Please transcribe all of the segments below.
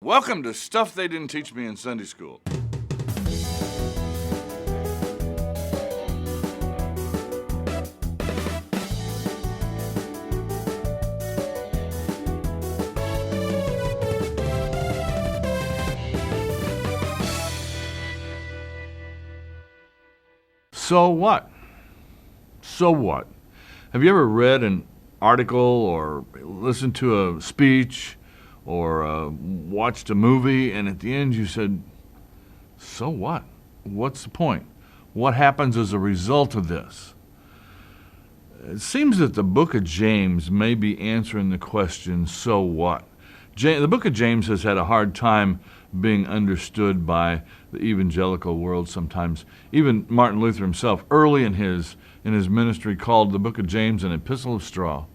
Welcome to Stuff They Didn't Teach Me in Sunday School. So what? So what? Have you ever read an article or listened to a speech or watched a movie, and at the end you said, so what? What's the point? What happens as a result of this? It seems that the book of James may be answering the question, so what? The book of James has had a hard time being understood by the evangelical world sometimes. Even Martin Luther himself, early in his ministry, called the book of James an epistle of straw,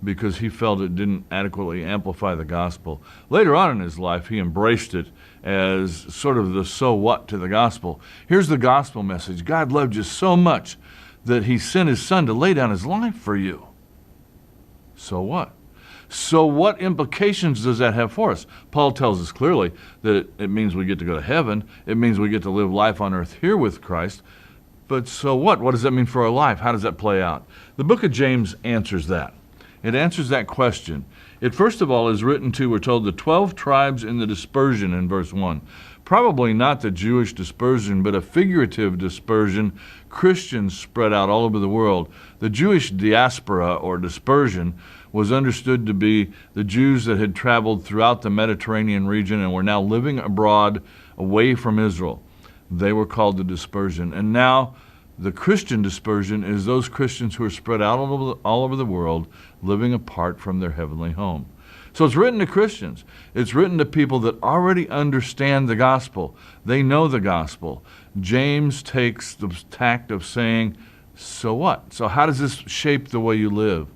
because he felt it didn't adequately amplify the gospel. Later on in his life, he embraced it as sort of the so what to the gospel. Here's the gospel message. God loved you so much that he sent his son to lay down his life for you. So what? So what implications does that have for us? Paul tells us clearly that it means we get to go to heaven. It means we get to live life on earth here with Christ. But so what? What does that mean for our life? How does that play out? The book of James answers that. It answers that question. It first of all is written to, we're told, the 12 tribes in the dispersion in verse 1. Probably not the Jewish dispersion, but a figurative dispersion. Christians spread out all over the world. The Jewish diaspora or dispersion was understood to be the Jews that had traveled throughout the Mediterranean region and were now living abroad away from Israel. They were called the dispersion. And now the Christian dispersion is those Christians who are spread out all over the world, living apart from their heavenly home. So it's written to Christians. It's written to people that already understand the gospel. They know the gospel. James takes the tact of saying, so what? So how does this shape the way you live?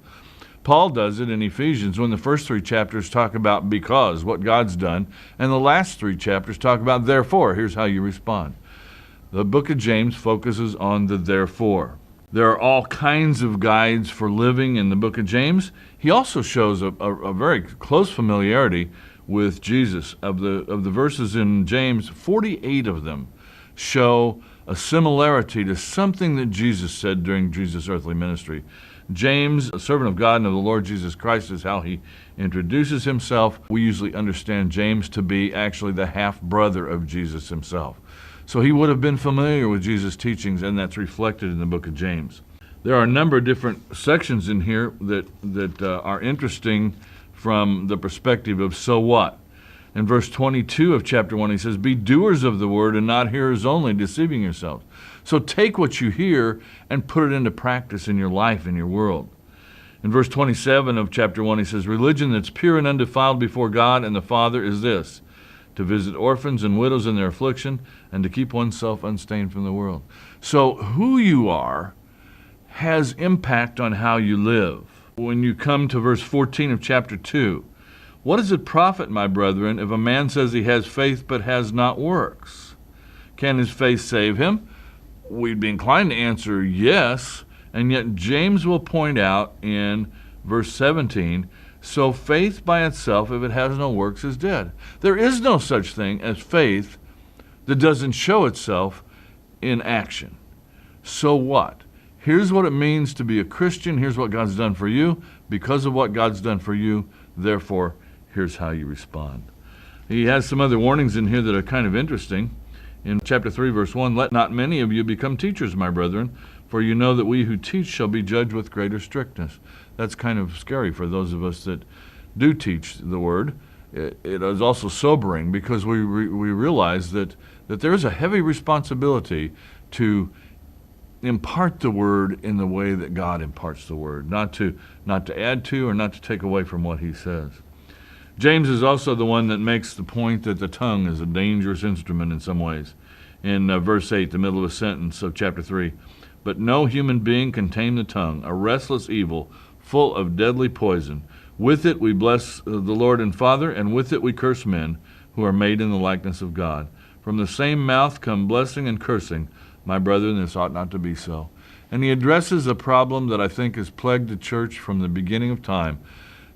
Paul does it in Ephesians when the first 3 chapters talk about because, what God's done, and the last 3 chapters talk about therefore. Here's how you respond. The book of James focuses on the therefore. There are all kinds of guides for living in the book of James. He also shows a very close familiarity with Jesus. Of the verses in James, 48 of them show a similarity to something that Jesus said during Jesus' earthly ministry. James, a servant of God and of the Lord Jesus Christ, is how he introduces himself. We usually understand James to be actually the half-brother of Jesus himself. So he would have been familiar with Jesus' teachings, and that's reflected in the book of James. There are a number of different sections in here that are interesting from the perspective of so what. In verse 22 of chapter 1, he says, be doers of the word and not hearers only, deceiving yourselves. So take what you hear and put it into practice in your life, in your world. In verse 27 of chapter 1, he says, religion that's pure and undefiled before God and the Father is this, to visit orphans and widows in their affliction, and to keep oneself unstained from the world. So who you are has impact on how you live. When you come to verse 14 of chapter 2, what does it profit, my brethren, if a man says he has faith but has not works? Can his faith save him? We'd be inclined to answer yes, and yet James will point out in verse 17, so faith by itself, if it has no works, is dead. There is no such thing as faith that doesn't show itself in action. So what? Here's what it means to be a Christian. Here's what God's done for you. Because of what God's done for you, therefore, here's how you respond. He has some other warnings in here that are kind of interesting. In chapter 3, verse 1, let not many of you become teachers, my brethren, for you know that we who teach shall be judged with greater strictness. That's kind of scary for those of us that do teach the word. It is also sobering because we realize that there is a heavy responsibility to impart the word in the way that God imparts the word, not to add to or not to take away from what he says. James is also the one that makes the point that the tongue is a dangerous instrument in some ways. In verse 8, the middle of a sentence of chapter 3, but no human being can tame the tongue, a restless evil, full of deadly poison. With it we bless the Lord and Father, and with it we curse men who are made in the likeness of God. From the same mouth come blessing and cursing. My brethren, this ought not to be so. And he addresses a problem that I think has plagued the church from the beginning of time.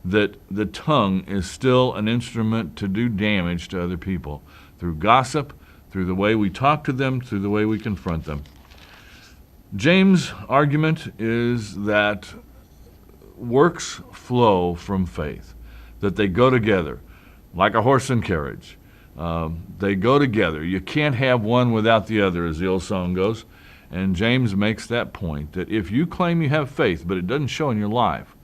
that the tongue is still an instrument to do damage to other people through gossip, through the way we talk to them, through the way we confront them. James' argument is that works flow from faith, that they go together, like a horse and carriage. They go together. You can't have one without the other, as the old song goes. And James makes that point, that if you claim you have faith, but it doesn't show in your life,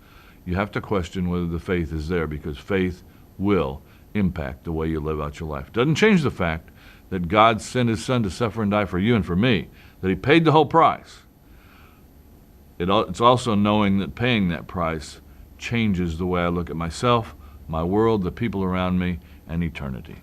you have to question whether the faith is there, because faith will impact the way you live out your life. It doesn't change the fact that God sent his son to suffer and die for you and for me, that he paid the whole price. It's also knowing that paying that price changes the way I look at myself, my world, the people around me, and eternity.